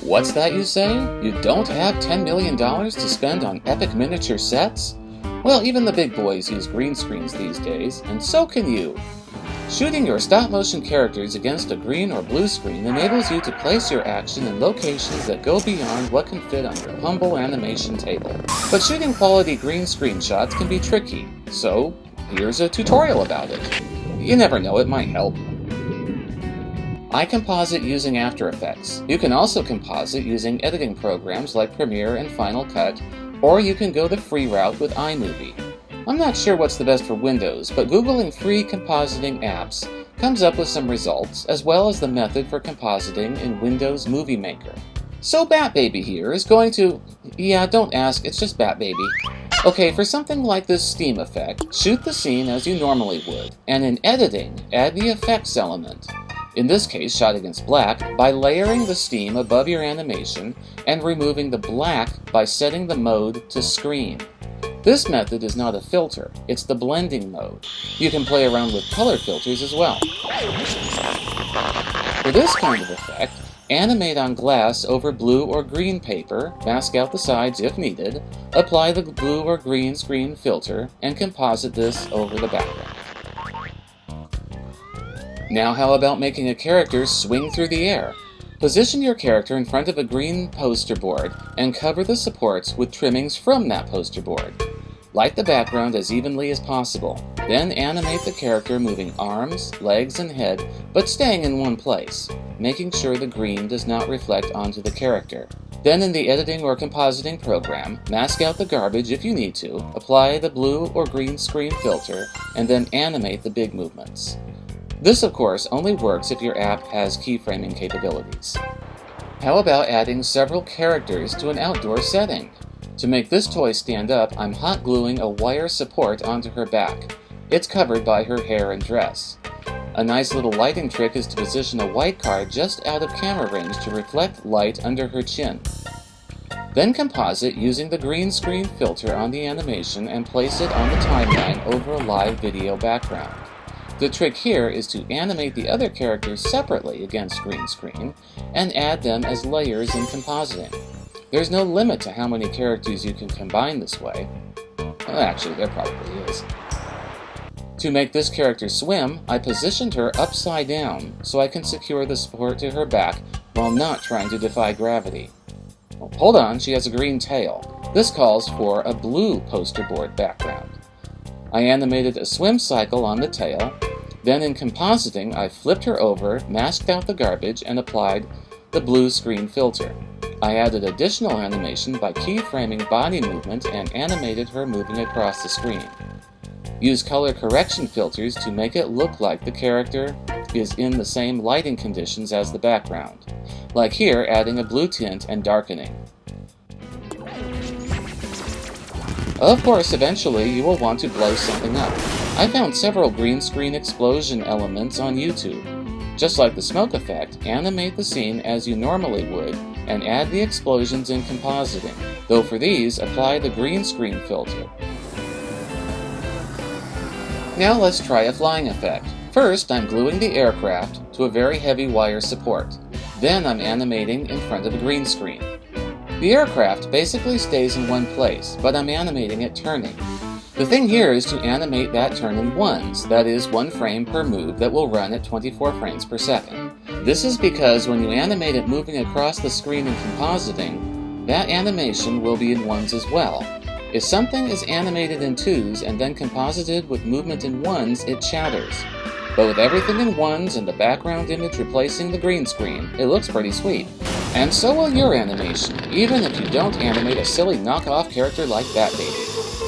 What's that you say? You don't have $10 million to spend on epic miniature sets? Well, even the big boys use green screens these days, and so can you. Shooting your stop-motion characters against a green or blue screen enables you to place your action in locations that go beyond what can fit on your humble animation table. But shooting quality green screen shots can be tricky, so here's a tutorial about it. You never know, it might help. I composite using After Effects. You can also composite using editing programs like Premiere and Final Cut, or you can go the free route with iMovie. I'm not sure what's the best for Windows, but Googling free compositing apps comes up with some results, as well as the method for compositing in Windows Movie Maker. So Bat Baby here is going to... yeah, don't ask, it's just Bat Baby. Okay, for something like this steam effect, shoot the scene as you normally would, and in editing, add the effects element. In this case, shot against black, by layering the steam above your animation and removing the black by setting the mode to screen. This method is not a filter, it's the blending mode. You can play around with color filters as well. For this kind of effect, animate on glass over blue or green paper, mask out the sides if needed, apply the blue or green screen filter, and composite this over the background. Now how about making a character swing through the air? Position your character in front of a green poster board and cover the supports with trimmings from that poster board. Light the background as evenly as possible. Then animate the character moving arms, legs, and head, but staying in one place, making sure the green does not reflect onto the character. Then in the editing or compositing program, mask out the garbage if you need to, apply the blue or green screen filter, and then animate the big movements. This, of course, only works if your app has keyframing capabilities. How about adding several characters to an outdoor setting? To make this toy stand up, I'm hot gluing a wire support onto her back. It's covered by her hair and dress. A nice little lighting trick is to position a white card just out of camera range to reflect light under her chin. Then composite using the green screen filter on the animation and place it on the timeline over a live video background. The trick here is to animate the other characters separately against green screen and add them as layers in compositing. There's no limit to how many characters you can combine this way. Well, actually, there probably is. To make this character swim, I positioned her upside down so I can secure the support to her back while not trying to defy gravity. Oh, hold on, she has a green tail. This calls for a blue poster board background. I animated a swim cycle on the tail, then in compositing I flipped her over, masked out the garbage, and applied the blue screen filter. I added additional animation by keyframing body movement and animated her moving across the screen. Use color correction filters to make it look like the character is in the same lighting conditions as the background, like here adding a blue tint and darkening. Of course, eventually you will want to blow something up. I found several green screen explosion elements on YouTube. Just like the smoke effect, animate the scene as you normally would and add the explosions in compositing, though for these, apply the green screen filter. Now let's try a flying effect. First, I'm gluing the aircraft to a very heavy wire support. Then I'm animating in front of a green screen. The aircraft basically stays in one place, but I'm animating it turning. The thing here is to animate that turn in ones, that is, one frame per move that will run at 24 frames per second. This is because when you animate it moving across the screen in compositing, that animation will be in ones as well. If something is animated in twos and then composited with movement in ones, it chatters. But with everything in ones and the background image replacing the green screen, it looks pretty sweet. And so will your animation, even if you don't animate a silly knockoff character like Bat Baby.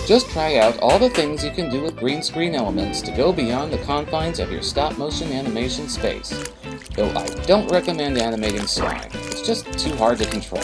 Just try out all the things you can do with green screen elements to go beyond the confines of your stop-motion animation space. Though I don't recommend animating slime, it's just too hard to control.